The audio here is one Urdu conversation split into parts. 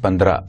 15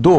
2,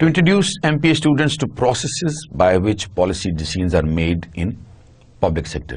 To introduce MPA students to processes by which policy decisions are made in public sector.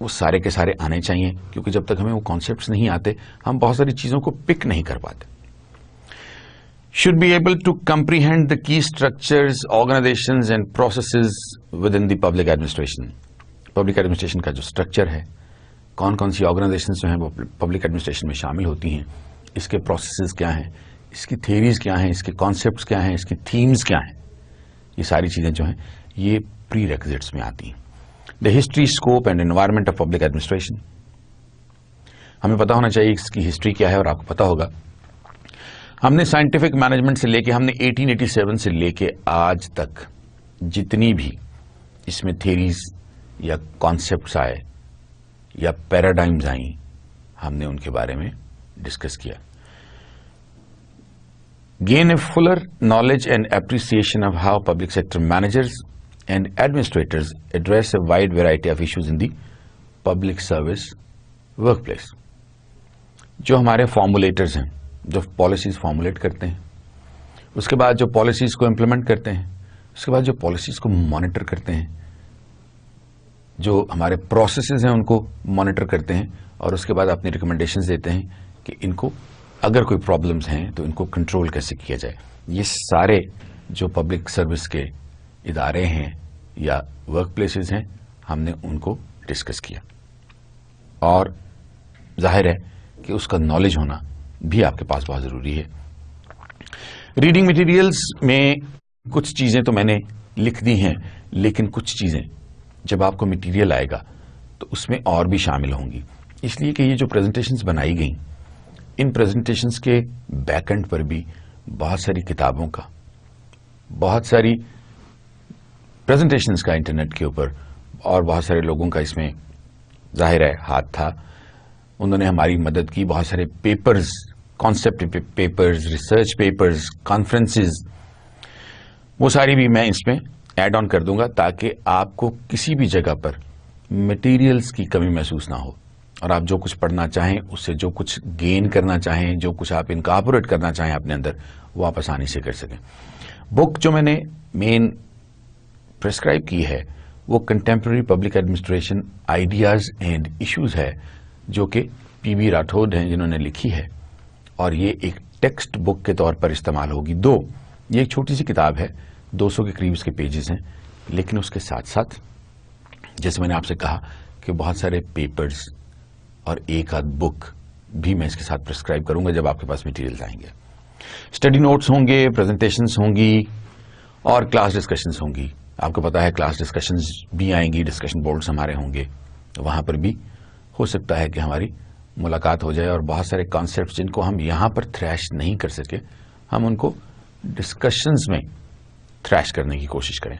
وہ سارے کے سارے آنے چاہیے, کیونکہ جب تک ہمیں وہ کانسیپٹس نہیں آتے ہم بہت ساری چیزوں کو پک نہیں کر پاتے. should be able to comprehend the key structures, organizations and processes within the public administration. Public administration کا جو اسٹرکچر ہے, کون کون سی آرگنائزیشنز جو ہیں وہ پبلک ایڈمنسٹریشن میں شامل ہوتی ہیں, اس کے پروسیسز کیا ہیں, اس کی تھیریز کیا ہیں, اس کے کانسیپٹس کیا ہیں, اس کی تھیمز کیا ہیں, یہ ساری چیزیں جو ہیں یہ پری ریکوزٹس میں آتی ہیں. The history, scope and environment of public administration, ہمیں پتا ہونا چاہیے اس کی ہسٹری کیا ہے. اور آپ کو پتا ہوگا ہم نے سائنٹیفک مینجمنٹ سے لے کے, ہم نے 1887 سے لے کے آج تک جتنی بھی اس میں تھیریز یا کانسیپٹس آئے یا پیراڈائمز آئیں, ہم نے ان کے بارے میں ڈسکس کیا. Gain a fuller knowledge and appreciation of how public sector managers and administrators address a wide variety of issues in the public service workplace. جو ہمارے فارمولیٹرز ہیں, جو پالیسیز فارمولیٹ کرتے ہیں, اس کے بعد جو پالیسیز کو امپلیمنٹ کرتے ہیں, اس کے بعد جو پالیسیز کو مانیٹر کرتے ہیں, جو ہمارے پروسیسز ہیں ان کو مانیٹر کرتے ہیں, اور اس کے بعد اپنی ریکمنڈیشنز دیتے ہیں کہ ان کو اگر کوئی پرابلمز ہیں تو ان کو کنٹرول کیسے کیا جائے. یہ سارے جو پبلک سروس کے ادارے ہیں یا ورک پلیسز ہیں, ہم نے ان کو ڈسکس کیا. اور ظاہر ہے کہ اس کا نالج ہونا بھی آپ کے پاس بہت ضروری ہے. ریڈنگ مٹیریلز میں کچھ چیزیں تو میں نے لکھ دی ہیں, لیکن کچھ چیزیں جب آپ کو مٹیریل آئے گا تو اس میں اور بھی شامل ہوں گی, اس لیے کہ یہ جو پریزنٹیشنز بنائی گئیں, ان پریزنٹیشنز کے بیک اینڈ پر بھی بہت ساری کتابوں کا, بہت ساری پریزنٹیشنز کا انٹرنیٹ کے اوپر, اور بہت سارے لوگوں کا اس میں ظاہر ہے ہاتھ تھا. انہوں نے ہماری مدد کی. بہت سارے papers, concept papers, research papers, conferences, وہ ساری بھی میں اس میں ایڈ آن کر دوں گا تاکہ آپ کو کسی بھی جگہ پر مٹیریلز کی کمی محسوس نہ ہو, اور آپ جو کچھ پڑھنا چاہیں, اس سے جو کچھ گین کرنا چاہیں, جو کچھ آپ انکارپوریٹ کرنا چاہیں اپنے اندر, وہ آپ آسانی سے کر سکیں. بک جو میں نے مین پرسکرائب کی ہے وہ contemporary public administration ideas and issues ہے, جو کہ پی بی راٹھوڈ ہیں جنہوں نے لکھی ہے, اور یہ ایک ٹیکسٹ بک کے طور پر استعمال ہوگی. یہ ایک چھوٹی سی کتاب ہے, 200 کے قریب اس کے پیجز ہیں, لیکن اس کے ساتھ ساتھ جیسے میں نے آپ سے کہا کہ بہت سارے پیپرز اور ایک آدھ بک بھی میں اس کے ساتھ پرسکرائب کروں گا جب آپ کے پاس مٹیریلز آئیں گے. اسٹڈی نوٹس ہوں گے, پریزنٹیشنز ہوں گی, اور کلاس ڈسکشنز ہوں گی. آپ کو پتا ہے کلاس ڈسکشنز بھی آئیں گی, ڈسکشن بورڈز ہمارے ہوں گے, وہاں پر بھی ہو سکتا ہے کہ ہماری ملاقات ہو جائے, اور بہت سارے کانسیپٹس جن کو ہم یہاں پر تھریش نہیں کر سکے, ہم ان کو ڈسکشنز میں تھریش کرنے کی کوشش کریں.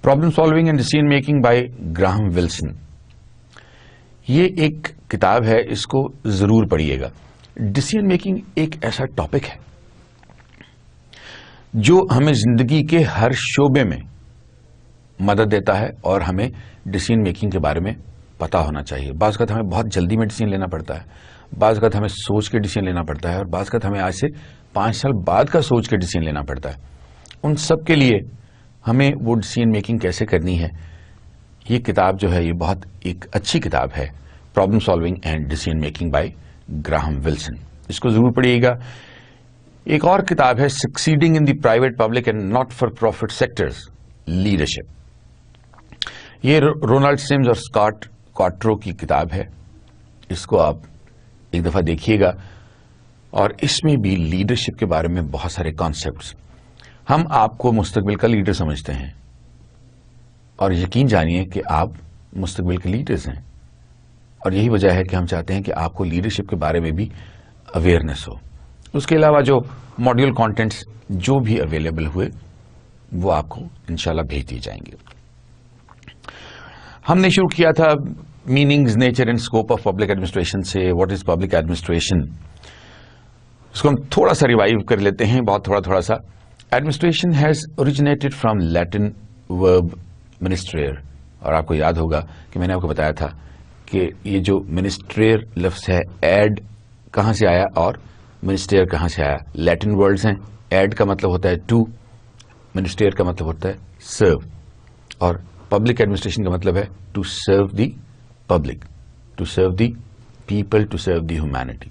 Problem solving and decision making by Graham Wilson, یہ ایک کتاب ہے, اس کو ضرور پڑھیے گا. ڈیسیژن میکنگ ایک ایسا ٹاپک ہے جو ہمیں زندگی کے ہر شعبے میں مدد دیتا ہے, اور ہمیں ڈیسیژن میکنگ کے بارے میں پتا ہونا چاہیے. بعض اوقات ہمیں بہت جلدی میں ڈیسیژن لینا پڑتا ہے, بعض اوقات ہمیں سوچ کے ڈیسیژن لینا پڑتا ہے, اور بعض اوقات ہمیں آج سے 5 سال بعد کا سوچ کے ڈیسیژن لینا پڑتا ہے. ان سب کے لیے ہمیں وہ ڈیسیژن میکنگ کیسے کرنی ہے, یہ کتاب جو ہے یہ بہت ایک اچھی کتاب ہے, problem solving and decision making by Graham Wilson. اس کو ضرور پڑھیے گا. ایک اور کتاب ہے succeeding in the private public and not for profit sectors, leadership. یہ رونالڈ سمز اور اسکاٹ کوٹرو کی کتاب ہے. اس کو آپ ایک دفعہ دیکھیے گا, اور اس میں بھی لیڈرشپ کے بارے میں بہت سارے کانسیپٹس. ہم آپ کو مستقبل کا لیڈر سمجھتے ہیں, اور یقین جانیے کہ آپ مستقبل کے لیڈرز ہیں, اور یہی وجہ ہے کہ ہم چاہتے ہیں کہ آپ کو لیڈرشپ کے بارے میں بھی اویئرنیس ہو. اس کے علاوہ جو ماڈیول کانٹینٹس جو بھی اویلیبل ہوئے وہ آپ کو انشاءاللہ بھیج دیے جائیں گے. ہم نے شروع کیا تھا meanings, nature and scope of public administration سے. واٹ از پبلک ایڈمنسٹریشن, اس کو ہم تھوڑا سا ریوائیو کر لیتے ہیں, بہت تھوڑا سا. ایڈمنسٹریشن ہیز اوریجنیٹڈ فرام لیٹن ورب منسٹریئر, اور آپ کو یاد ہوگا کہ میں نے آپ کو بتایا تھا کہ یہ جو منسٹریئر لفظ ہے, ایڈ کہاں سے آیا اور منسٹریئر کہاں سے آیا. لیٹن ورڈز ہیں. ایڈ کا مطلب ہوتا ہے ٹو, منسٹریئر کا مطلب ہوتا ہے سرو, اور پبلک ایڈمنسٹریشن کا مطلب ہے to serve the public. to serve the people, to serve the humanity.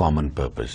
common purpose.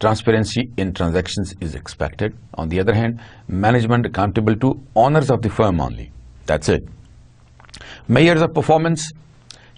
transparency in transactions is expected. On the other hand, management accountable to owners of the firm only. That's it. Measures of performance,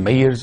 measures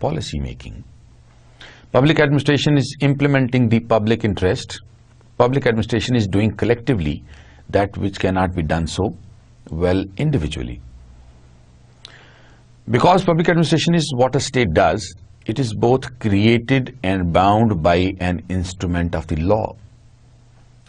policy making. Public administration is implementing the public interest. Public administration is doing collectively that which cannot be done so well individually. Because public administration is what a state does, it is both created and bound by an instrument of the law.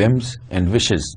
whims and wishes.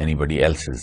anybody else's.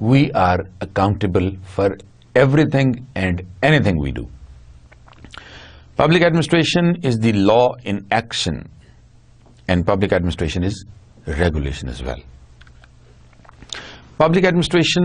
we are accountable for everything and anything we do. Public administration is the law in action, and public administration is regulation as well. Public administration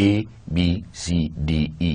ABCDE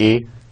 A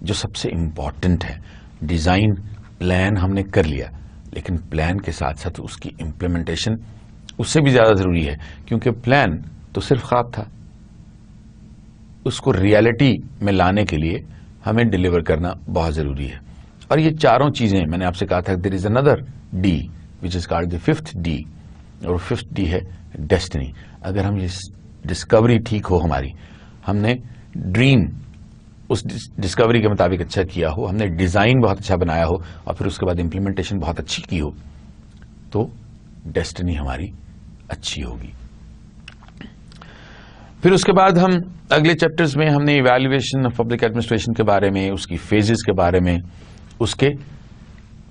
جو سب سے امپورٹنٹ ہے، ڈیزائن پلان ہم نے کر لیا، لیکن پلان کے ساتھ ساتھ اس کی امپلیمنٹیشن اس سے بھی زیادہ ضروری ہے، کیونکہ پلان تو صرف خواب تھا، اس کو ریالٹی میں لانے کے لیے ہمیں ڈیلیور کرنا بہت ضروری ہے. اور یہ چاروں چیزیں میں نے آپ سے کہا تھا there is another D which is called the fifth D, اور ففتھ ڈی ہے ڈیسٹنی. اگر ہم یہ ڈسکوری ٹھیک ہو ہماری، ہم نے ڈریم اس ڈسکوری کے مطابق اچھا کیا ہو، ہم نے ڈیزائن بہت اچھا بنایا ہو، اور پھر اس کے بعد امپلیمنٹیشن بہت اچھی کی ہو، تو ڈیسٹنی ہماری اچھی ہوگی. پھر اس کے بعد ہم اگلے چیپٹرز میں ہم نے ایویلویشن آف پبلک ایڈمنسٹریشن کے بارے میں، اس کی فیزز کے بارے میں، اس کے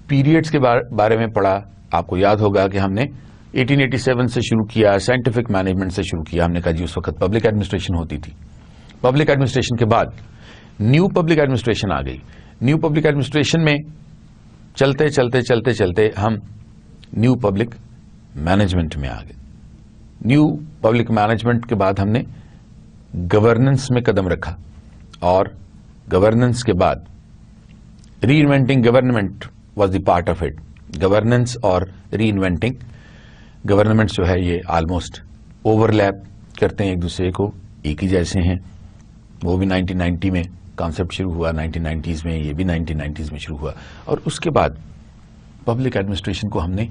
پیریڈز کے بارے میں پڑھا. آپ کو یاد ہوگا کہ ہم نے 1887 سے شروع کیا، سائنٹیفک مینجمنٹ سے شروع کیا. ہم نے کہا جی اس وقت پبلک ایڈمنسٹریشن ہوتی تھی. پبلک ایڈمنسٹریشن کے بعد نیو پبلک ایڈمنسٹریشن آ گئی. نیو پبلک ایڈمنسٹریشن میں چلتے چلتے چلتے چلتے ہم نیو پبلک مینجمنٹ میں آ گئے. نیو پبلک مینجمنٹ کے بعد ہم نے گورننس میں قدم رکھا، اور گورننس کے بعد reinventing government was the part of it. Governance اور ری انوینٹنگ گورنمنٹ جو ہے یہ آلموسٹ اوور لیپ کرتے ہیں ایک دوسرے کو، ایک ہی جیسے ہیں. وہ بھی 1990 میں کانسیپٹ شروع ہوا، 1990s میں، یہ بھی 1990s میں شروع ہوا. اور اس کے بعد پبلک ایڈمنسٹریشن کو ہم نے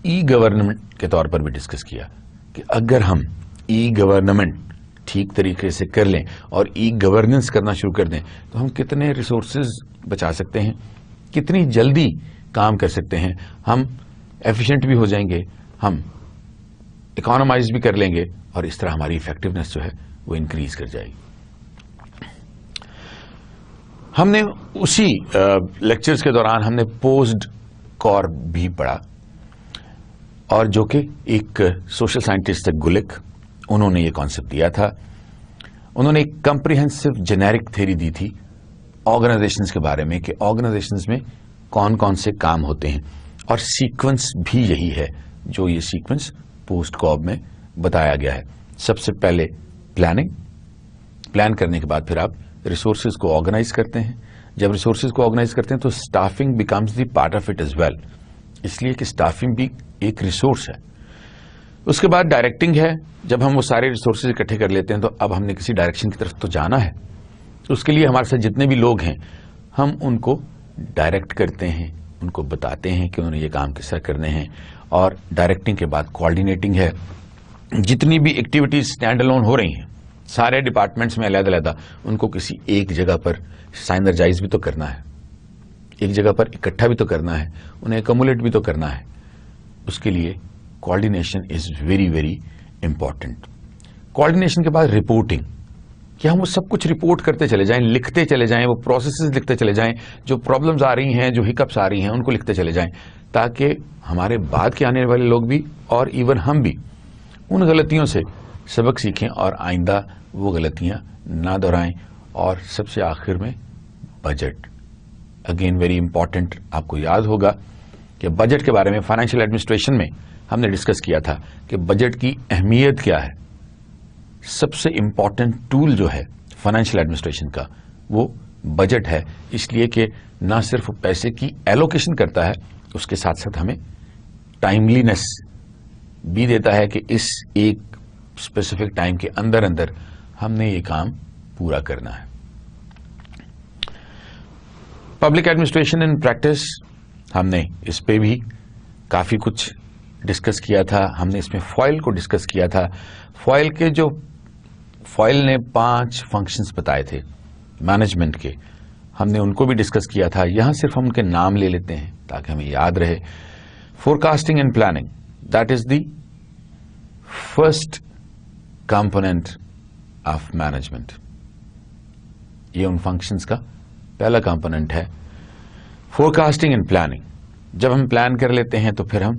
ای گورنمنٹ کے طور پر بھی ڈسکس کیا کہ اگر ہم ای گورنمنٹ ٹھیک طریقے سے کر لیں اور ای گورننس کرنا شروع کر دیں تو ہم کتنے ریسورسز بچا سکتے ہیں، کتنی جلدی کام کر سکتے ہیں، ہم ایفیشینٹ بھی ہو جائیں گے، ہم اکانومائز بھی کر لیں گے، اور اس طرح ہماری افیکٹونیس جو ہے وہ انکریز کر جائے گی. ہم نے اسی لیکچرز کے دوران ہم نے پوسٹ کور بھی پڑھا، اور جو کہ ایک سوشل سائنٹسٹ گلک، انہوں نے یہ کانسیپٹ دیا تھا. انہوں نے ایک کمپریہنسو جنیرک تھیوری دی تھی آرگنائزیشنز کے بارے میں کہ آرگنائزیشنز میں کون کون سے کام ہوتے ہیں، اور سیکوینس بھی یہی ہے جو یہ سیکوینس پوسٹ کاب میں بتایا گیا ہے. سب سے پہلے پلاننگ، پلان کرنے کے بعد پھر آپ ریسورسز کو آرگنائز کرتے ہیں. جب ریسورسز کو آرگنائز کرتے ہیں تو staffing becomes the part of it as well, اس لیے کہ اسٹافنگ بھی ایک ریسورس ہے. اس کے بعد ڈائریکٹنگ ہے. جب ہم وہ سارے ریسورسز اکٹھے کر لیتے ہیں تو اب ہم نے کسی ڈائریکشن کی طرف تو جانا ہے. اس کے لیے ہمارے ساتھ جتنے بھی لوگ ہیں ہم ان کو ڈائریکٹ کرتے ہیں، ان کو بتاتے ہیں کہ انہوں نے یہ کام کس طرح کرنے ہیں. اور ڈائریکٹنگ کے بعد کوآرڈینیٹنگ ہے. جتنی بھی ایکٹیویٹیز اسٹینڈ الون ہو رہی ہیں سارے ڈپارٹمنٹس میں علیحدہ علیحدہ، ان کو کسی ایک جگہ پر سائنرجائز بھی تو کرنا ہے، ایک جگہ پر اکٹھا بھی تو کرنا ہے، انہیں ایکومولیٹ بھی تو کرنا ہے. اس کے لیے coordination is very very important. Coordination کے بعد رپورٹنگ، کہ ہم وہ سب کچھ رپورٹ کرتے چلے جائیں، لکھتے چلے جائیں، وہ پروسیسز لکھتے چلے جائیں، جو پرابلمز آ رہی ہیں، جو ہکپس آ رہی ہیں ان کو لکھتے چلے جائیں، تاکہ ہمارے بعد کے آنے والے لوگ بھی اور ایون ہم بھی ان غلطیوں سے سبق سیکھیں اور آئندہ وہ غلطیاں نہ دہرائیں. اور سب سے آخر میں بجٹ، اگین ویری امپورٹنٹ. آپ کو یاد ہوگا کہ بجٹ کے بارے میں فائنینشیل ایڈمنسٹریشن میں ہم نے ڈسکس کیا تھا کہ بجٹ کی اہمیت کیا ہے. سب سے امپورٹنٹ ٹول جو ہے فائنینشیل ایڈمنسٹریشن کا وہ بجٹ ہے، اس لیے کہ نہ صرف پیسے کی ایلوکیشن کرتا ہے، اس کے ساتھ ساتھ ہمیں ٹائملینس بھی دیتا ہے کہ اس ایک اسپیسیفک ٹائم کے اندر اندر ہم نے یہ کام پورا کرنا ہے. پبلک ایڈمنسٹریشن ان پریکٹس، ہم نے اس پہ بھی کافی کچھ ڈسکس کیا تھا. ہم نے اس میں فوائل کو ڈسکس کیا تھا. فوائل کے جو فوائل نے 5 فنکشنز بتائے تھے مینجمنٹ کے، ہم نے ان کو بھی ڈسکس کیا تھا. یہاں صرف ہم ان کے نام لے لیتے ہیں تاکہ ہمیں یاد رہے. Forecasting and planning, that is the first component of management. یہ ان فنکشنز کا پہلا کمپوننٹ ہے. فورکاسٹنگ اینڈ پلاننگ، جب ہم پلان کر لیتے ہیں تو پھر ہم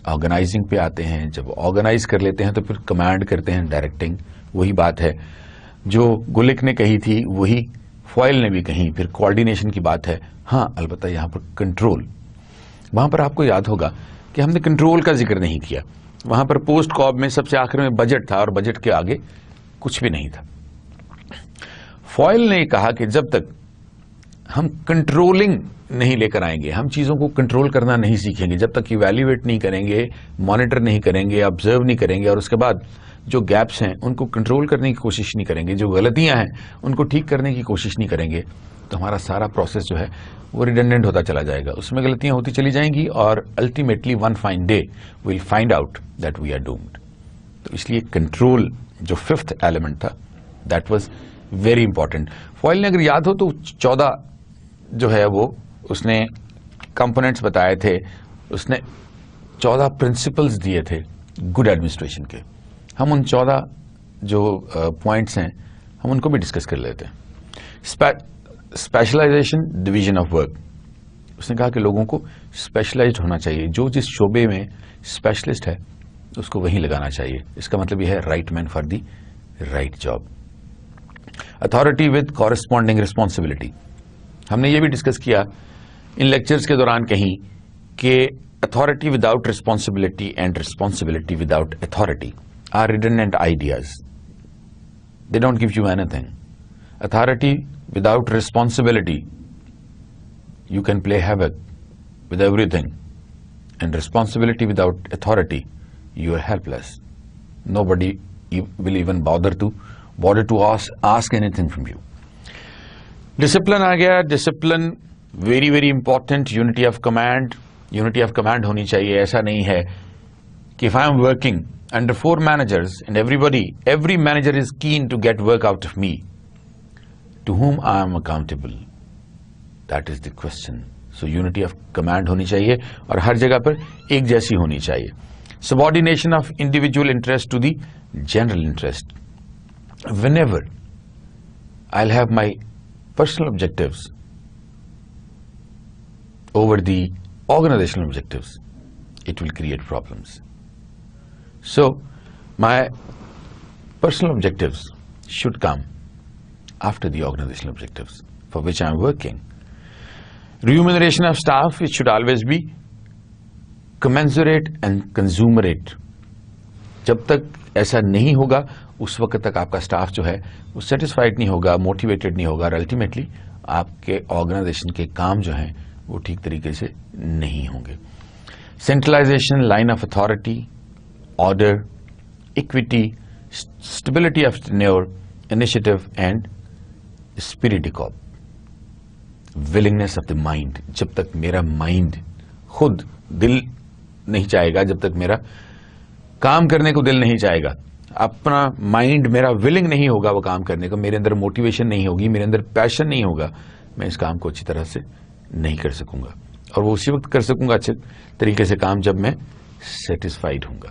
آرگنائزنگ پہ آتے ہیں. جب آرگنائز کر لیتے ہیں تو پھر کمانڈ کرتے ہیں، ڈائریکٹنگ. وہی بات ہے جو گلک نے کہی تھی، وہی فوائل نے بھی کہی. پھر کوآرڈینیشن کی بات ہے. ہاں البتہ یہاں پر کنٹرول، وہاں پر آپ کو یاد ہوگا کہ ہم نے کنٹرول کا ذکر نہیں کیا. وہاں پر پوسٹ کاب میں سب سے آخر میں بجٹ تھا اور بجٹ کے آگے کچھ بھی نہیں تھا. فوائل نے کہا کہ جب تک ہم کنٹرولنگ نہیں لے کر آئیں گے. ہم چیزوں کو کنٹرول کرنا نہیں سیکھیں گے جب تک ایویلیویٹ نہیں کریں گے, مانیٹر نہیں کریں گے, آبزرو نہیں کریں گے, اور اس کے بعد جو گیپس ہیں ان کو کنٹرول کرنے کی کوشش نہیں کریں گے, جو غلطیاں ہیں ان کو ٹھیک کرنے کی کوشش نہیں کریں گے, تو ہمارا سارا پروسیس جو ہے وہ ریڈنڈنٹ ہوتا چلا جائے گا. اس میں غلطیاں ہوتی چلی جائیں گی اور ultimately one fine day we'll find out that we are doomed. تو اس لیے کنٹرول جو ففتھ ایلیمنٹ تھا that was very important. Fayol نے اگر یاد ہو تو 14 جو ہے وہ اس نے کمپوننٹس بتائے تھے, اس نے 14 پرنسپلز دیے تھے گڈ ایڈمنسٹریشن کے. ہم ان 14 جو پوائنٹس ہیں ہم ان کو بھی ڈسکس کر لیتے ہیں. Specialization division of work. اس نے کہا کہ لوگوں کو اسپیشلائزڈ ہونا چاہیے, جو جس شعبے میں اسپیشلسٹ ہے اس کو وہیں لگانا چاہیے. اس کا مطلب یہ ہے right man for the right job. Authority with corresponding responsibility. ہم نے یہ بھی ڈسکس کیا ان لیکچرز کے دوران کہیں کہ authority without responsibility and responsibility without authority are redundant ideas. They don't give you anything. Authority without responsibility you can play havoc with everything, and responsibility without authority you are helpless. Nobody will even bother to ask anything from you. Discipline aa gaya. Discipline very very important. Unity of command honi chahiye. aisa nahi hai ki if I am working under 4 managers and every manager is keen to get work out of me, to whom I am accountable? That is the question. So unity of command honi chahiye aur har jagah par ek jaisi honi chahiye. Subordination of individual interest to the general interest. Whenever I'll have my personal objectives over the organizational objectives, it will create problems. So my personal objectives should come after the organizational objectives for which I am working. Remuneration of staff, it should always be commensurate and consumerate. جب تک ایسا نہیں ہوگا اس وقت تک آپ کا اسٹاف جو ہے وہ سیٹسفائڈ نہیں ہوگا, موٹیویٹڈ نہیں ہوگا, اور الٹیمیٹلی آپ کے آرگنائزیشن کے کام جو ہیں وہ ٹھیک طریقے سے نہیں ہوں گے. Centralisation, line of authority, order, equity, stability of tenure, initiative and spirit of willingness of the mind. جب تک میرا مائنڈ خود دل نہیں چاہے گا, جب تک میرا کام کرنے کو دل نہیں چاہے گا, اپنا مائنڈ میرا ولنگ نہیں ہوگا وہ کام کرنے کو, میرے اندر موٹیویشن نہیں ہوگی, میرے اندر پیشن نہیں ہوگا, میں اس کام کو اچھی طرح سے نہیں کر سکوں گا. اور وہ اسی وقت کر سکوں گا اچھے طریقے سے کام جب میں سیٹسفائڈ ہوں گا.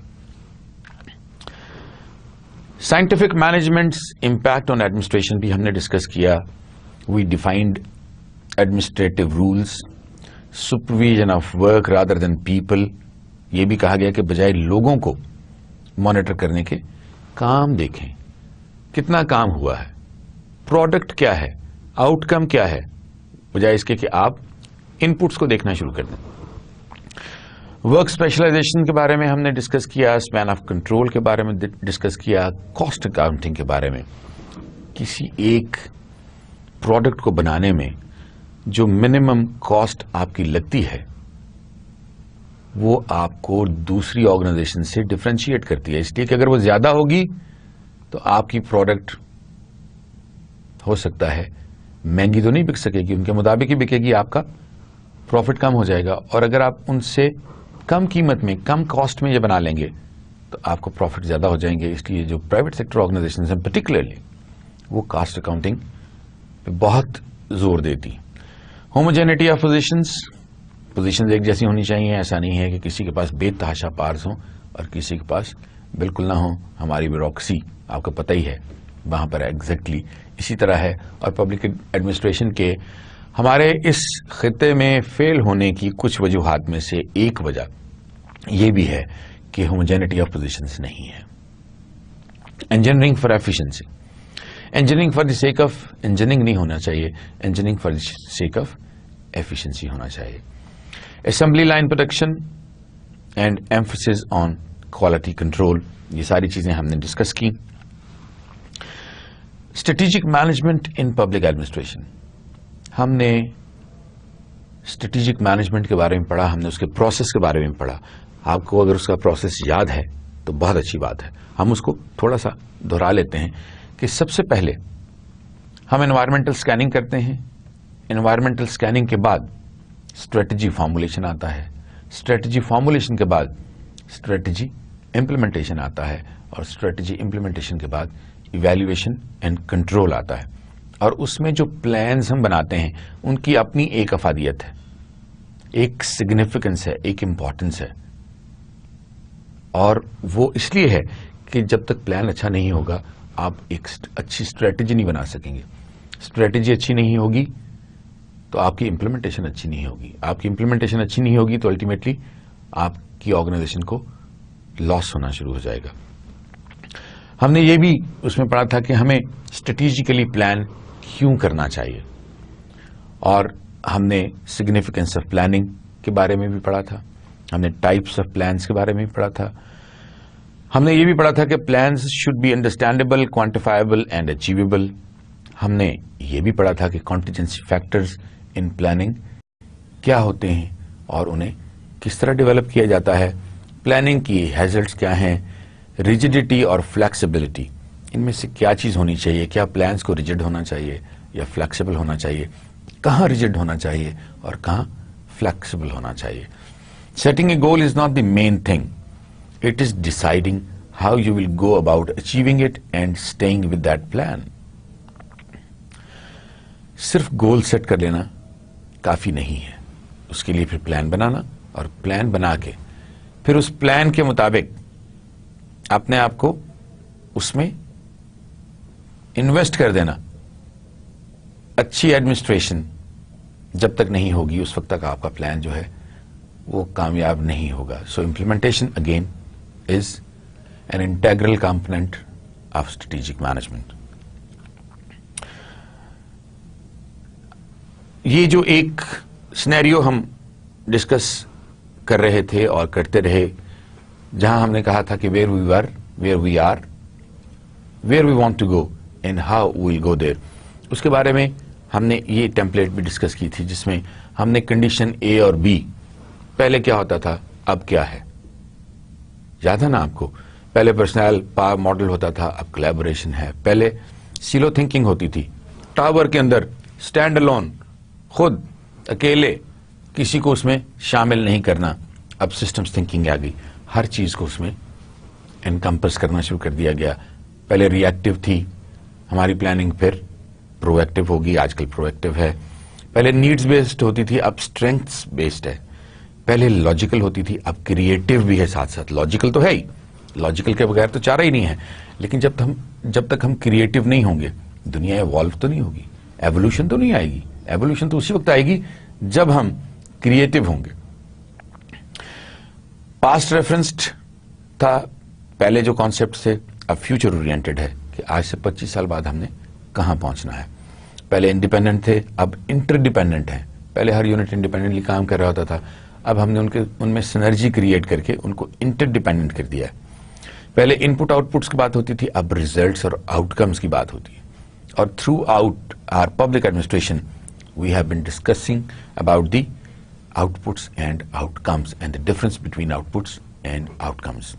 Scientific management's impact on administration بھی ہم نے ڈسکس کیا. We defined administrative roles, supervision of work rather than people. یہ بھی کہا گیا کہ بجائے لوگوں کو مانیٹر کرنے کے کام دیکھیں, کتنا کام ہوا ہے, پروڈکٹ کیا ہے, آؤٹ کم کیا ہے, بجائے اس کے کہ آپ ان پٹس کو دیکھنا شروع کر دیں. ورک اسپیشلائزیشن کے بارے میں ہم نے ڈسکس کیا, اسپین آف کنٹرول کے بارے میں ڈسکس کیا, کاسٹ اکاؤنٹنگ کے بارے میں. کسی ایک پروڈکٹ کو بنانے میں جو منیمم کاسٹ آپ کی لگتی ہے وہ آپ کو دوسری آرگنائزیشن سے ڈفرینشیٹ کرتی ہے, اس لیے کہ اگر وہ زیادہ ہوگی تو آپ کی پروڈکٹ ہو سکتا ہے مہنگی تو نہیں بک سکے گی, ان کے مطابق ہی بکے گی, آپ کا پروفٹ کم ہو جائے گا. اور اگر آپ ان سے کم قیمت میں, کم کاسٹ میں یہ بنا لیں گے تو آپ کو پروفٹ زیادہ ہو جائیں گے. اس لیے جو پرائیویٹ سیکٹر آرگنائزیشنز ہیں پرٹیکولرلی وہ کاسٹ اکاؤنٹنگ پہ بہت زور دیتی ہیں. ہوموجینٹی آف پوزیشنز ایک جیسی ہونی چاہیے. ایسا نہیں ہے کہ کسی کے پاس بے تحاشا پارز ہوں اور کسی کے پاس بالکل نہ ہوں. ہماری بیوروکریسی آپ کو پتہ ہی ہے وہاں پر ایگزیکٹلی اسی طرح ہے. اور پبلک ایڈمنسٹریشن کے ہمارے اس خطے میں فیل ہونے کی کچھ وجوہات میں سے ایک وجہ یہ بھی ہے کہ ہوموجینٹی آف پوزیشنز نہیں ہے. Engineering for efficiency, engineering for the sake of engineering نہیں ہونا چاہیے, engineering for the sake of efficiency ہونا چاہیے. Assembly line production and emphasis on quality control, یہ ساری چیزیں ہم نے ڈسکس کی. Strategic management in public administration, ہم نے اسٹریٹجک مینجمنٹ کے بارے میں پڑھا, ہم نے اس کے پروسیس کے بارے میں پڑھا. آپ کو اگر اس کا پروسیس یاد ہے تو بہت اچھی بات ہے. ہم اس کو تھوڑا سا دہرا لیتے ہیں کہ سب سے پہلے ہم انوائرمنٹل اسکیننگ کرتے ہیں. انوائرمنٹل اسکیننگ کے بعد اسٹریٹجی فارمولیشن آتا ہے. اسٹریٹجی فارمولیشن کے بعد اسٹریٹجی امپلیمنٹیشن آتا ہے, اور اسٹریٹجی امپلیمنٹیشن کے بعد ایویلویشن اینڈ کنٹرول آتا ہے. اور اس میں جو پلانز ہم بناتے ہیں ان کی اپنی ایک افادیت ہے, ایک سگنیفیکنس ہے, ایک امپورٹنس ہے. اور وہ اس لیے ہے کہ جب تک پلان اچھا نہیں ہوگا آپ ایک اچھی اسٹریٹجی نہیں بنا سکیں گے. اسٹریٹجی اچھی نہیں ہوگی تو آپ کی امپلیمنٹیشن اچھی نہیں ہوگی. آپ کی امپلیمنٹیشن اچھی نہیں ہوگی تو الٹیمیٹلی آپ کی آرگنائزیشن کو لاس ہونا شروع ہو جائے گا. ہم نے یہ بھی اس میں پڑھا تھا کہ ہمیں اسٹریٹجیکلی پلان کیوں کرنا چاہیے, اور ہم نے سگنیفیکینس آف پلاننگ کے بارے میں بھی پڑھا تھا. ہم نے ٹائپس آف پلانس کے بارے میں بھی پڑھا تھا. ہم نے یہ بھی پڑھا تھا کہ plans should be understandable, quantifiable and achievable. ہم نے یہ بھی پڑھا تھا کہ کانٹیجنسی فیکٹرز ان پلاننگ کیا ہوتے ہیں اور انہیں کس طرح ڈیولپ کیا جاتا ہے. پلاننگ کی ہیزلٹس کیا ہیں, ریجڈیٹی اور فلیکسیبلٹی, ان میں سے کیا چیز ہونی چاہیے. کیا پلانس کو ریجڈ ہونا چاہیے یا فلیکسیبل ہونا چاہیے, کہاں ریجڈ ہونا چاہیے اور کہاں فلیکسیبل ہونا چاہیے. Setting a goal is not the main thing. It is deciding how you will go about achieving it and staying with that plan. صرف گول سیٹ کر لینا کافی نہیں ہے. اس کے لیے پھر پلان بنانا, اور پلان بنا کے پھر اس پلان کے مطابق اپنے آپ کو اس میں انویسٹ کر دینا. اچھی ایڈمنسٹریشن جب تک نہیں ہوگی اس وقت تک آپ کا پلان جو ہے وہ کامیاب نہیں ہوگا. So implementation again is an integral component of strategic management. یہ جو ایک سینیریو ہم ڈسکس کر رہے تھے اور کرتے رہے, جہاں ہم نے کہا تھا کہ where we are, where we want to go and how we'll go there, اس کے بارے میں ہم نے یہ ٹیمپلیٹ بھی ڈسکس کی تھی جس میں ہم نے کنڈیشن اے اور بی, پہلے کیا ہوتا تھا اب کیا ہے, یاد ہے نا آپ کو. پہلے پرسنل پاور ماڈل ہوتا تھا, اب کولیبوریشن ہے. پہلے سیلو تھنکنگ ہوتی تھی, ٹاور کے اندر اسٹینڈ الون, خود اکیلے, کسی کو اس میں شامل نہیں کرنا. اب سسٹمز تھنکنگ آ گئی, ہر چیز کو اس میں انکمپس کرنا شروع کر دیا گیا. پہلے ری ایکٹیو تھی ہماری پلاننگ, پھر پرو ایکٹیو ہوگی, آج کل پرو ایکٹیو ہے. پہلے نیڈز بیسڈ ہوتی تھی, اب اسٹرینگس بیسڈ ہے. پہلے لاجیکل ہوتی تھی, اب کریٹو بھی ہے ساتھ ساتھ. لاجیکل تو ہے ہی, لاجیکل کے بغیر تو چارہ ہی نہیں ہے, لیکن جب تک ہم کریٹو نہیں ہوں گے دنیا ایوالو تو نہیں ہوگی, ایوولوشن تو نہیں آئے گی. ایوولوشن تو اسی وقت آئے گی جب ہم کریٹو ہوں گے. پاسٹ ریفرنسڈ تھا پہلے جو کانسیپٹ تھے, اب فیوچر اورینٹڈ ہے کہ آج سے 25 سال بعد ہم نے کہاں پہنچنا ہے. پہلے انڈیپینڈنٹ تھے, اب انٹر ڈیپینڈنٹ ہیں. پہلے ہر یونٹ انڈیپینڈنٹلی کام کر رہا ہوتا تھا, اب ہم نے ان میں سنرجی کریٹ کر کے ان کو انٹر ڈیپینڈنٹ کر دیا ہے. پہلے ان پٹ آؤٹ پٹس کی بات ہوتی تھی, اب ریزلٹس اور آؤٹ کمس کی بات ہوتی ہے. اور throughout our public administration we have been discussing about the outputs and outcomes and the difference between outputs and outcomes.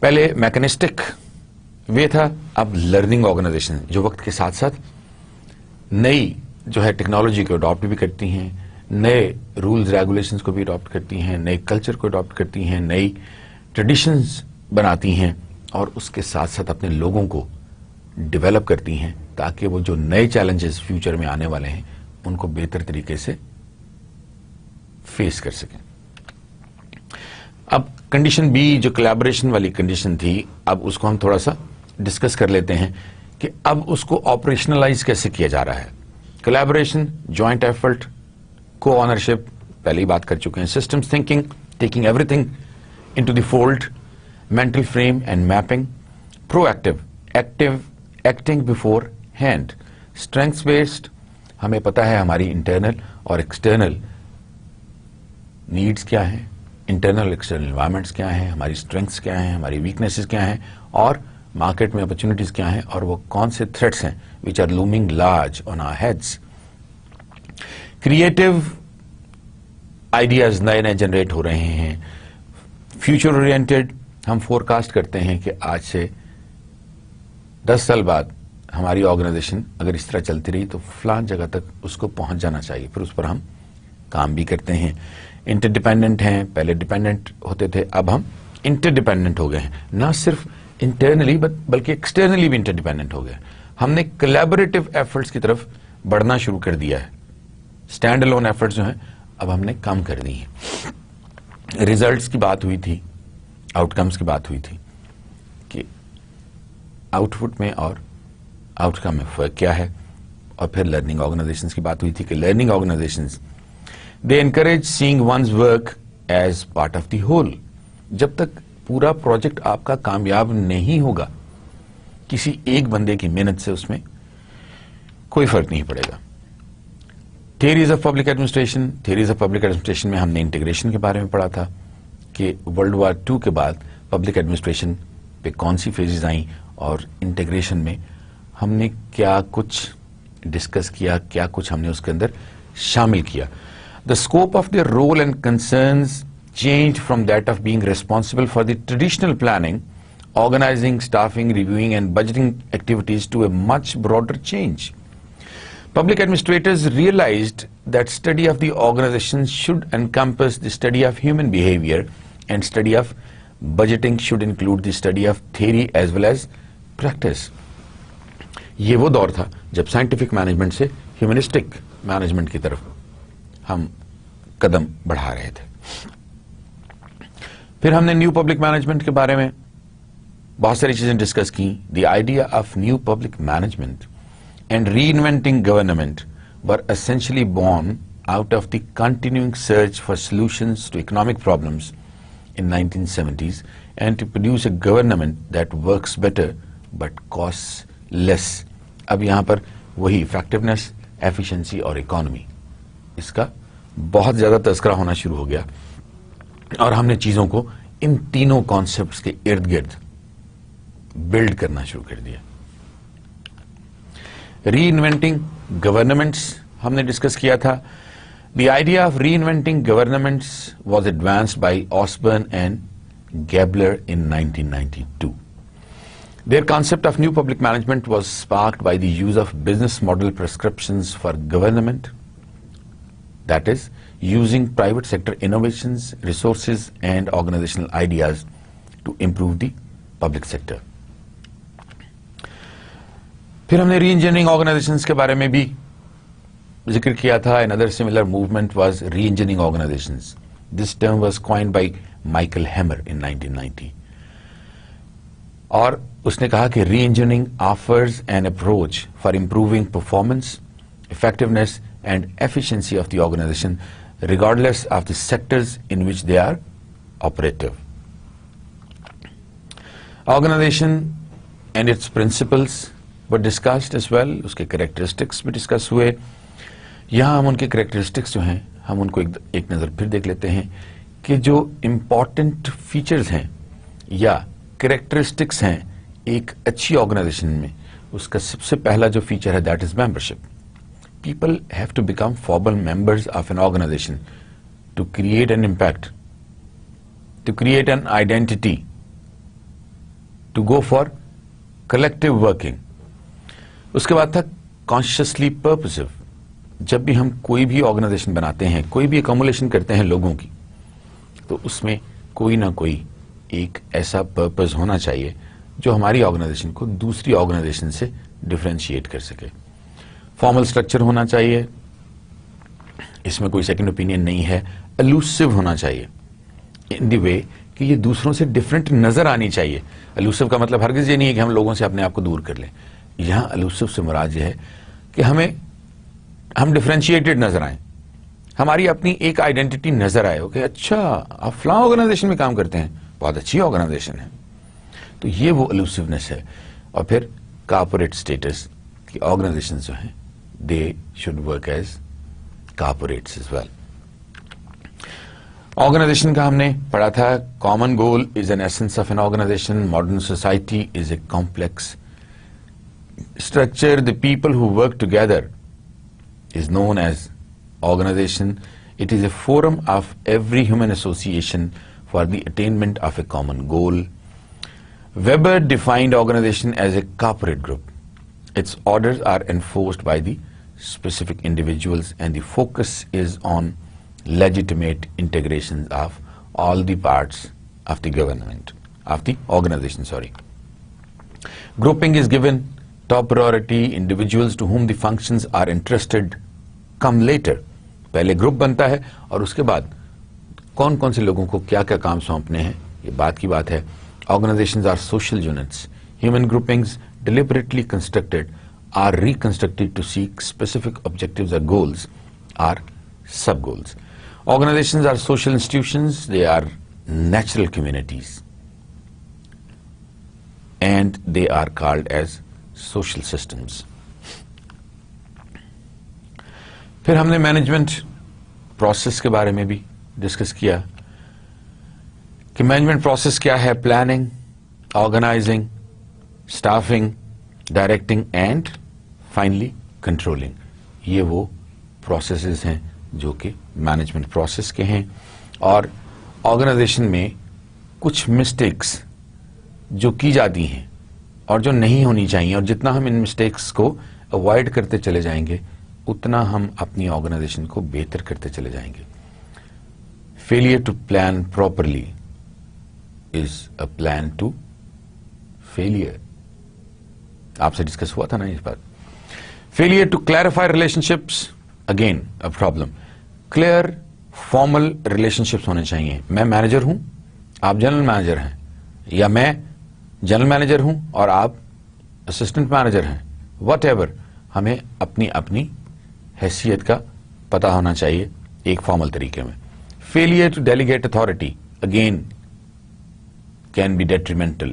پہلے میکنسٹک وے تھا, اب لرننگ آرگنائزیشن جو وقت کے ساتھ ساتھ نئی جو ہے ٹیکنالوجی کو اڈاپٹ بھی کرتی ہیں, نئے رولز ریگولیشنز کو بھی اڈاپٹ کرتی ہیں, نئے کلچر کو اڈاپٹ کرتی ہیں, نئی ٹریڈیشنز بناتی ہیں, اور اس کے ساتھ ساتھ اپنے لوگوں کو ڈیولپ کرتی ہیں تاکہ وہ جو نئے چیلنجز فیوچر میں آنے والے ہیں ان کو بہتر طریقے سے فیس کر سکیں. اب کنڈیشن بی جو کولیبوریشن والی کنڈیشن تھی, اب اس کو ہم تھوڑا سا ڈسکس کر لیتے ہیں کہ اب اس کو آپریشنلائز کیسے کیا جا رہا ہے. Collaboration, joint effort, co ownership پہلے ہی بات کر چکے ہیں. Systems thinking, taking everything into the fold, mental frame and mapping, proactive, acting beforehand, strengths based, ہمیں پتا ہے ہماری انٹرنل اور ایکسٹرنل نیڈس کیا ہیں, انٹرنل ایکسٹرنل انوائرمنٹس کیا ہیں, ہماری اسٹرینگس کیا ہیں, ہماری ویکنیسز کیا ہیں, اور مارکیٹ میں اپرچونیٹیز کیا ہیں, اور وہ کون سے تھریٹس ہیں which are looming large on our heads. Creative ideas نئے نئے جنریٹ ہو رہے ہیں. فیوچر اورینٹڈ ہم فور کاسٹ کرتے ہیں کہ آج سے 10 سال بعد ہماری آرگنائزیشن اگر اس طرح چلتی رہی تو فلاں جگہ تک اس کو پہنچ جانا چاہیے. پھر اس پر ہم کام بھی کرتے ہیں. انٹر ڈیپینڈنٹ ہیں, پہلے ڈیپینڈنٹ ہوتے تھے, اب ہم انٹر ڈیپینڈنٹ ہو گئے ہیں. نہ صرف انٹرنلی بلکہ ایکسٹرنلی بھی انٹر ڈیپینڈنٹ ہو گئے. ہم نے کولیبریٹو ایفرٹس کی طرف بڑھنا شروع کر دیا ہے. اسٹینڈ الون ایفرٹس جو ہیں اب ہم نے کم کر دی ہیں. ریزلٹس کی بات ہوئی تھی, آؤٹ کمس کی بات ہوئی تھی کہ آؤٹ پٹ میں اور آؤٹ کم میں فرق کیا ہے, اور پھر لرننگ آرگنائزیشنز کی بات ہوئی تھی کہ learning organisations they encourage seeing one's work as part of the whole. جب تک پورا پروجیکٹ آپ کا کامیاب نہیں ہوگا کسی ایک بندے کی محنت سے اس میں کوئی فرق نہیں پڑے گا. Theories of public administration, theories of public administration میں ہم نے انٹیگریشن کے بارے میں پڑھا تھا کہ ورلڈ وار 2 کے بعد پبلک ایڈمنسٹریشن پہ کون سی فیزز آئیں اور انٹیگریشن میں ہم نے کیا کچھ ڈسکس کیا, کیا کچھ ہم نے اس کے اندر شامل کیا. The scope of their role and concerns changed from that of being responsible for the traditional planning, organizing, staffing, reviewing and budgeting activities to a much broader change. Public administrators realized that study of the organization should encompass the study of human behavior, and study of budgeting should include the study of theory as well as practice. یہ وہ دور تھا جب سائنٹیفک مینجمنٹ سے ہیومنسٹک مینجمنٹ کی طرف ہم قدم بڑھا رہے تھے. پھر ہم نے نیو پبلک مینجمنٹ کے بارے میں بہت ساری چیزیں ڈسکس کی. The idea of new public management and reinventing government were essentially born out of the continuing search for solutions to economic problems in 1970s and to produce a government that works better but costs less. اب یہاں پر وہی effectiveness, efficiency اور economy اس کا بہت زیادہ تذکرہ ہونا شروع ہو گیا, اور ہم نے چیزوں کو ان تینوں کانسیپٹس کے ارد گرد بلڈ کرنا شروع کر دیا. ری انوینٹنگ گورنمنٹس ہم نے ڈسکس کیا تھا. The idea of reinventing governments was advanced by Osborne and Gabler in 1992. Their concept of new public management was sparked by the use of business model prescriptions for government, that is, using private sector innovations, resources and organizational ideas to improve the public sector. پھر ہم نے ری انجینئرنگ آرگنائزیشنز کے بارے میں بھی ذکر کیا تھا. Another similar movement was re-engineering organizations. This term was coined by Michael Hammer in 1990. اور اس نے کہا کہ re-engineering offers an approach for improving performance, effectiveness and efficiency of the organization regardless of the sectors in which they are operative. Organization and its principles were discussed as well. اس کے characteristics بھی ڈسکس ہوئے. یہاں ہم ان کے کریکٹرسٹکس جو ہیں ہم ان کو ایک نظر پھر دیکھ لیتے ہیں کہ جو امپورٹنٹ فیچرز ہیں یا کریکٹرسٹکس ہیں ایک اچھی آرگنائزیشن میں, اس کا سب سے پہلا جو فیچر ہے that is membership. People have to become formal members of an organization to create an impact, to create an identity, to go for collective working. اس کے بعد تھا کانشیسلی پرپسو. جب بھی ہم کوئی بھی آرگنائزیشن بناتے ہیں, کوئی بھی اکومولیشن کرتے ہیں لوگوں کی, تو اس میں کوئی نہ کوئی ایک ایسا پرپز ہونا چاہیے جو ہماری آرگنائزیشن کو دوسری آرگنائزیشن سے ڈفرینشیٹ کر سکے. فارمل اسٹرکچر ہونا چاہیے, اس میں کوئی سیکنڈ اوپینین نہیں ہے. الوسو ہونا چاہیے ان دی وے کہ یہ دوسروں سے ڈفرینٹ نظر آنی چاہیے. الوسو کا مطلب ہرگز یہ نہیں ہے کہ ہم لوگوں سے اپنے آپ کو دور کر لیں. یہاں الوسو سے مراد یہ ہے کہ ہم ڈفرینشیٹڈ نظر آئیں, ہماری اپنی ایک آئیڈینٹی نظر آئے کہ اچھا آپ فلاں آرگنائزیشن میں کام کرتے ہیں, بہت اچھی آرگنائزیشن ہے. تو یہ وہ الوسونیس ہے. اور پھر کارپوریٹ اسٹیٹس کی آرگنائزیشن جو ہیں they should work as corporates as well. Organisation کا ہم نے پڑھا تھا common goal is an essence of an organisation. Modern society is a complex structure. The people who work together is known as organization. It is a forum of every human association for the attainment of a common goal. Weber defined organization as a corporate group. Its orders are enforced by the specific individuals and the focus is on legitimate integrations of all the parts of the organization. Grouping is given top priority. Individuals to whom the functions are entrusted come later. پہلے گروپ بنتا ہے اور اس کے بعد کون کون سے لوگوں کو کیا کیا کام سونپنے ہیں یہ بات کی بات ہے. Organizations are social units. Human groupings deliberately constructed are reconstructed to seek specific objectives or goals or sub-goals. Organizations are social institutions. They are natural communities and they are called as social systems. پھر ہم نے مینجمنٹ پروسیس کے بارے میں بھی ڈسکس کیا کہ مینجمنٹ پروسیس کیا ہے. Planning, organising, staffing, directing and finally controlling. یہ وہ پروسیسز ہیں جو کہ مینجمنٹ پروسیس کے ہیں. اور آرگنائزیشن میں کچھ مسٹیکس جو کی جاتی ہیں اور جو نہیں ہونی چاہیے, اور جتنا ہم ان مسٹیکس کو اوائڈ کرتے چلے جائیں گے اتنا ہم اپنی آرگنائزیشن کو بہتر کرتے چلے جائیں گے. Failure to plan properly is a plan to failure. آپ سے ڈسکس ہوا تھا نا اس بات. Failure to clarify relationships, again a problem. Clear formal relationships ہونے چاہیے. میں مینیجر ہوں, آپ جنرل مینیجر ہیں, یا میں جنرل مینیجر ہوں اور آپ اسسٹنٹ مینیجر ہیں. واٹ ایور, ہمیں اپنی اپنی حیثیت کا پتا ہونا چاہیے ایک فارمل طریقے میں. Failure to delegate authority again can be detrimental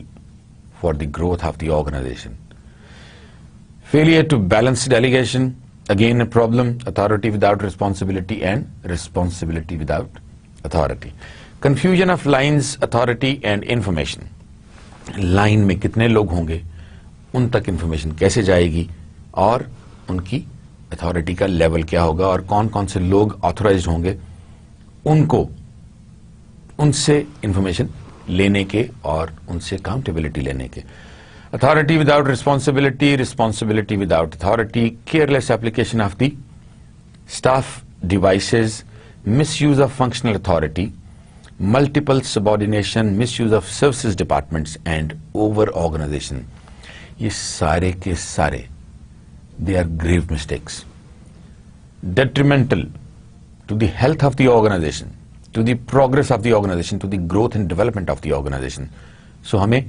for the growth of the organisation. Failure to balance delegation again a problem. Authority without responsibility and responsibility without authority. Confusion of lines, authority and information. Line میں کتنے لوگ ہوں گے, ان تک انفارمیشن کیسے جائے گی, اور ان کی اتھارٹی کا لیول کیا ہوگا, اور کون کون سے لوگ آتھورائزڈ ہوں گے ان کو ان سے انفارمیشن لینے کے اور ان سے اکاؤنٹیبلٹی لینے کے. Authority without responsibility, responsibility without authority. Careless application of the staff devices, misuse of functional authority, multiple subordination, misuse of services departments and over organisation. یہ سارے کے سارے they are grave mistakes, detrimental to the health of the organization, to the progress of the organization, to the growth and development of the organization. So ہمیں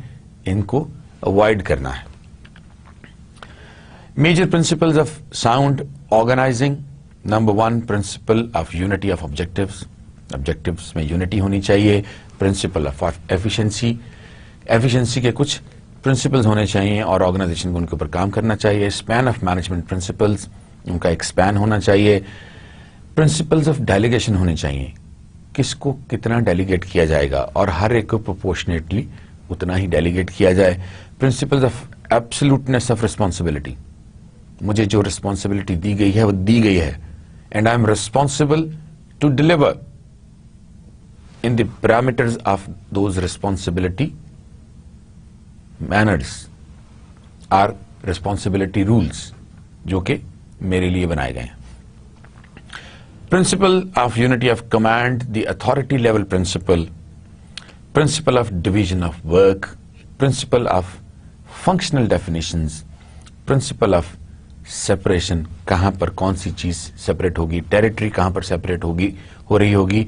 ان کو avoid کرنا ہے. Major principles of sound organizing. Number 1, principle of unity of objectives. Objectives میں unity ہونی چاہیے. Principle of efficiency. Efficiency کے کچھ پرنسپلز ہونے چاہیے اور آرگنائزیشن کو ان کے اوپر کام کرنا چاہیے. اسپین آف مینجمنٹ پرنسپلز, ان کا ایک اسپین ہونا چاہیے. پرنسپلز آف ڈیلیگیشن ہونے چاہیے, کس کو کتنا ڈیلیگیٹ کیا جائے گا اور ہر ایک کو پروپورشنیٹلی اتنا ہی ڈیلیگیٹ کیا جائے. پرنسپلز آف ایبسولوٹنیس آف ریسپانسبلٹی, مجھے جو ریسپانسبلٹی دی گئی ہے وہ دی گئی ہے, and I am responsible to deliver in the parameters of those responsibility manners or responsibility rules جو کہ میرے لیے بنائے گئے ہیں. Principle of unity of command, the authority level principle. Principle of division of work. Principle of functional definitions. Principle of separation, کہاں پر کون سی چیز سیپریٹ ہوگی, ٹیریٹری کہاں پر سیپریٹ ہوگی ہو رہی ہوگی,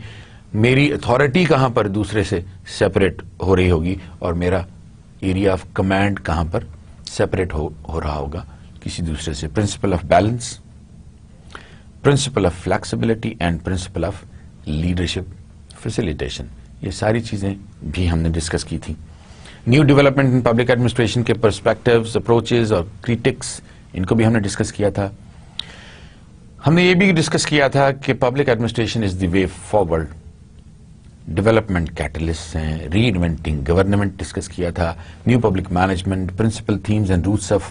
میری اتھارٹی کہاں پر دوسرے سے سیپریٹ ہو رہی ہوگی, اور میرا ایریا آف کمانڈ کہاں پر سیپریٹ ہو رہا ہوگا کسی دوسرے سے. Principle of balance, principle of flexibility and principle of leadership facilitation. یہ ساری چیزیں بھی ہم نے ڈسکس کی تھی. New development in public administration کے پرسپیکٹوز, اپروچز اور کریٹکس, ان کو بھی ہم نے ڈسکس کیا تھا. ہم نے یہ بھی ڈسکس کیا تھا کہ public administration is the way forward. Development catalyst ہیں. ری انوینٹنگ گورنمنٹ ڈسکس کیا تھا. New public management, principle themes and roots of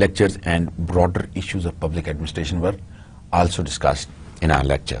lectures and broader issues of public administration were also discussed in our lecture.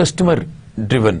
customer driven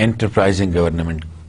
enterprising government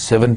7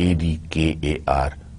ADKAR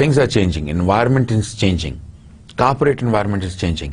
things are changing, environment is changing, corporate environment is changing.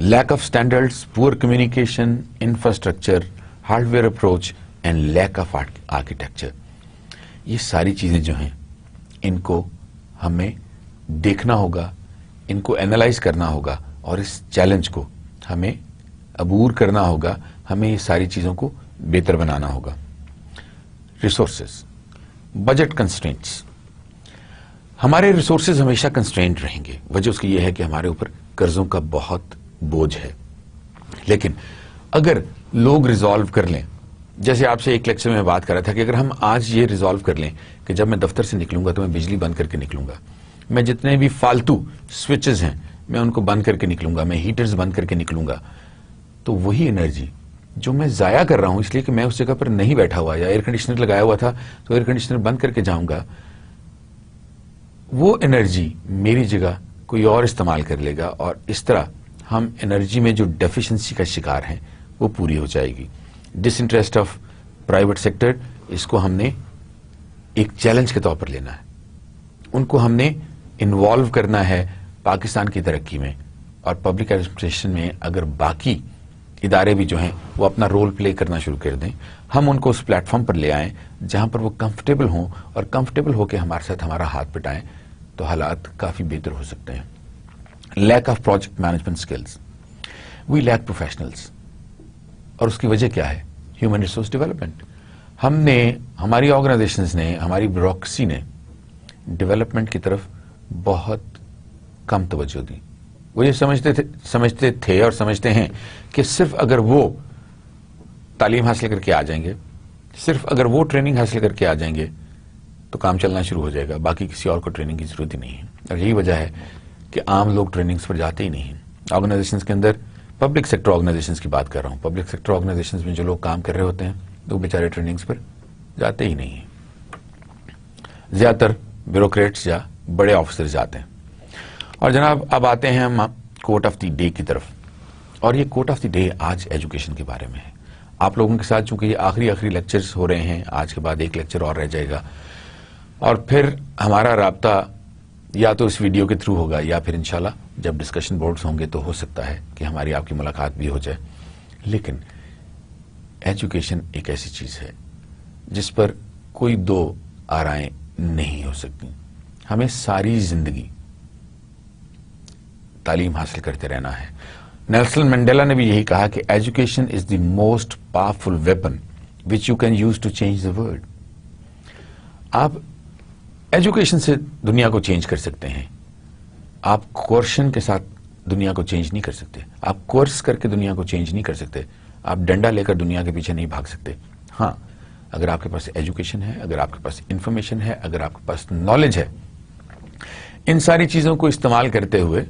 lack of standards, poor communication, infrastructure, hardware approach and lack of architecture. یہ ساری چیزیں جو ہیں ان کو ہمیں دیکھنا ہوگا, ان کو اینالائز کرنا ہوگا اور اس چیلنج کو ہمیں عبور کرنا ہوگا, ہمیں یہ ساری چیزوں کو بہتر بنانا ہوگا. Resources, budget constraints. ہمارے ریسورسز ہمیشہ کنسٹرینٹ رہیں گے. وجہ اس کی یہ ہے کہ ہمارے اوپر قرضوں کا بہت بوجھ ہے. لیکن اگر لوگ ریزالو کر لیں, جیسے آپ سے ایک لیکچر میں بات کر رہا تھا کہ اگر ہم آج یہ ریزالو کر لیں کہ جب میں دفتر سے نکلوں گا تو میں بجلی بند کر کے نکلوں گا, میں جتنے بھی فالتو سوئچز ہیں میں ان کو بند کر کے نکلوں گا, میں ہیٹرز بند کر کے نکلوں گا, تو وہی انرجی جو میں ضائع کر رہا ہوں اس لیے کہ میں اس جگہ پر نہیں بیٹھا ہوا یا ایئر کنڈیشنر لگایا ہوا تھا تو ایئر کنڈیشنر بند کر کے جاؤں گا, وہ انرجی میری جگہ کوئی اور استعمال کر لے گا اور اس طرح ہم انرجی میں جو ڈیفیشنسی کا شکار ہیں وہ پوری ہو جائے گی. ڈس انٹرسٹ آف پرائیویٹ سیکٹر, اس کو ہم نے ایک چیلنج کے طور پر لینا ہے, ان کو ہم نے انوالو کرنا ہے پاکستان کی ترقی میں. اور پبلک ایڈمنسٹریشن میں اگر باقی ادارے بھی جو ہیں وہ اپنا رول پلے کرنا شروع کر دیں, ہم ان کو اس پلیٹ فارم پر لے آئیں جہاں پر وہ کمفرٹیبل ہوں اور کمفرٹیبل ہو کے ہمارے ساتھ ہمارا ہاتھ پٹائیں, تو حالات کافی بہتر ہو سکتے ہیں. Lack of project management skills, we lack professionals, اور اس کی وجہ کیا ہے؟ Human resource development. ہم نے, ہماری آرگنائزیشنز نے, ہماری بیوروکریسی نے ڈیولپمنٹ کی طرف بہت کم توجہ دی. وہ یہ سمجھتے تھے اور سمجھتے ہیں کہ صرف اگر وہ تعلیم حاصل کر کے آ جائیں گے, صرف اگر وہ ٹریننگ حاصل کر کے آ جائیں گے تو کام چلنا شروع ہو جائے گا, باقی کسی اور کو ٹریننگ کی ضرورت ہی نہیں ہے. اور یہی وجہ ہے کہ عام لوگ ٹریننگز پر جاتے ہی نہیں. آرگنائزیشنز کے اندر, پبلک سیکٹر آرگنائزیشنز کی بات کر رہا ہوں, پبلک سیکٹر آرگنائزیشنز میں جو لوگ کام کر رہے ہوتے ہیں وہ بیچارے ٹریننگز پر جاتے ہی نہیں ہیں. زیادہ تر بیوروکریٹس یا بڑے آفیسرز جاتے ہیں. اور جناب اب آتے ہیں ہم کوٹ آف دی ڈے کی طرف, اور یہ کوٹ آف دی ڈے آج ایجوکیشن کے بارے میں ہے. آپ لوگوں کے ساتھ چونکہ یہ آخری لیکچرز ہو رہے ہیں, آج کے بعد ایک لیکچر اور رہ جائے گا, اور پھر ہمارا رابطہ یا تو اس ویڈیو کے تھرو ہوگا یا پھر انشاءاللہ جب ڈسکشن بورڈز ہوں گے تو ہو سکتا ہے کہ ہماری آپ کی ملاقات بھی ہو جائے. لیکن ایجوکیشن ایک ایسی چیز ہے جس پر کوئی دو آرائیں نہیں ہو سکتی. ہمیں ساری زندگی تعلیم حاصل کرتے رہنا ہے. نیلسن منڈیلا نے بھی یہی کہا کہ education is the most powerful weapon which you can use to change the world. آپ ایجوکیشن سے دنیا کو چینج کر سکتے ہیں, آپ کوئرشن کے ساتھ دنیا کو چینج نہیں کر سکتے, آپ کورس کر کے دنیا کو چینج نہیں کر سکتے, آپ ڈنڈا لے کر دنیا کے پیچھے نہیں بھاگ سکتے. ہاں, اگر آپ کے پاس ایجوکیشن ہے, اگر آپ کے پاس انفارمیشن ہے, اگر آپ کے پاس نالج ہے, ان ساری چیزوں کو استعمال کرتے ہوئے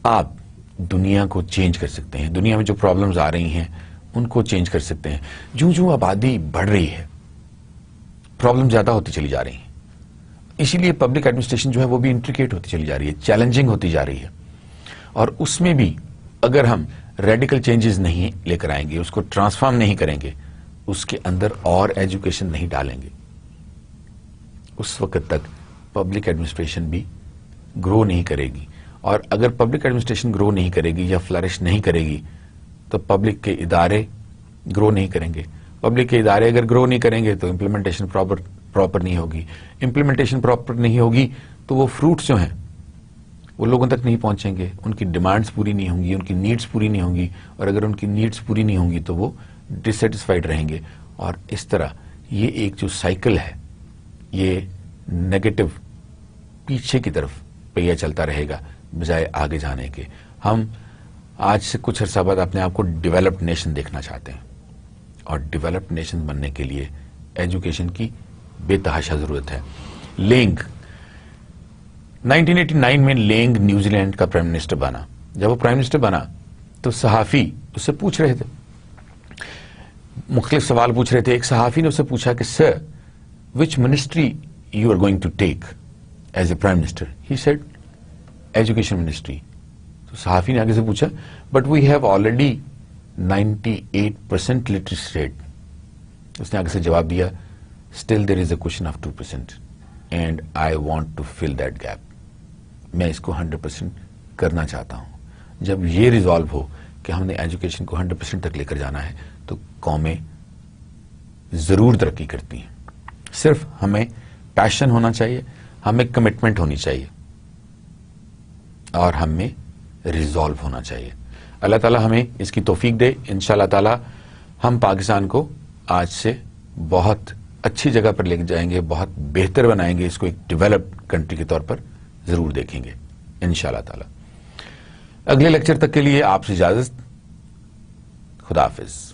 آپ دنیا کو چینج کر سکتے ہیں. دنیا میں جو پرابلمز آ رہی ہیں ان کو چینج کر سکتے ہیں. جو آبادی بڑھ رہی ہے, پرابلم زیادہ ہوتی چلی جا رہی ہیں, اسی لیے پبلک ایڈمنسٹریشن جو ہے وہ بھی انٹریکیٹ ہوتی چلی جا رہی ہے, چیلنجنگ ہوتی جا رہی ہے. اور اس میں بھی اگر ہم ریڈیکل چینجز نہیں لے کر آئیں گے, اس کو ٹرانسفارم نہیں کریں گے, اس کے اندر اور ایجوکیشن نہیں ڈالیں گے, اس وقت تک پبلک ایڈمنسٹریشن بھی گرو نہیں کرے گی. اور اگر پبلک ایڈمنسٹریشن گرو نہیں کرے گی یا فلرش نہیں کرے گی تو پبلک کے ادارے گرو نہیں کریں گے. پبلک کے ادارے اگر گرو نہیں کریں گے تو امپلیمنٹیشن پراپر نہیں ہوگی. امپلیمنٹیشن پراپر نہیں ہوگی تو وہ فروٹس جو ہیں وہ لوگوں تک نہیں پہنچیں گے, ان کی ڈیمانڈز پوری نہیں ہوں گی, ان کی نیڈز پوری نہیں ہوں گی, اور اگر ان کی نیڈز پوری نہیں ہوں گی تو وہ ڈسسیٹسفائیڈ رہیں گے. اور اس طرح یہ ایک جو سائیکل ہے یہ نیگیٹو پیچھے کی طرف پہیا چلتا رہے گا بجائے آگے جانے کے. ہم آج سے کچھ عرصہ بعد اپنے آپ کو ڈیولپڈ نیشن دیکھنا چاہتے ہیں, اور ڈیولپڈ نیشن بننے کے لیے ایجوکیشن کی بے تحاشا ضرورت ہے. لینگ 1989 میں لینگ نیوزی لینڈ کا پرائم منسٹر بنا. جب وہ پرائم منسٹر بنا تو صحافی اس سے پوچھ رہے تھے, مختلف سوال پوچھ رہے تھے. ایک صحافی نے اس سے پوچھا کہ sir which ministry you are going to take as a prime minister. He said education ministry. تو صحافی نے آگے سے پوچھا but we have already 98% literacy rate. اس نے آگے سے جواب دیا still there is a question of 2% and I want to fill that gap. میں اس کو 100% کرنا چاہتا ہوں. جب یہ ریزالو ہو کہ ہم نے ایجوکیشن کو 100% تک لے کر جانا ہے تو قومیں ضرور ترقی کرتی ہیں. صرف ہمیں پیشن ہونا چاہیے, ہمیں کمٹمنٹ ہونی چاہیے, اور ہمیں ریزالو ہونا چاہیے. اللہ تعالیٰ ہمیں اس کی توفیق دے. انشاءاللہ تعالیٰ ہم پاکستان کو آج سے بہت اچھی جگہ پر لے جائیں گے, بہت بہتر بنائیں گے, اس کو ایک ڈیولپڈ کنٹری کے طور پر ضرور دیکھیں گے انشاءاللہ تعالیٰ. اگلے لیکچر تک کے لیے آپ سے اجازت. خدا حافظ.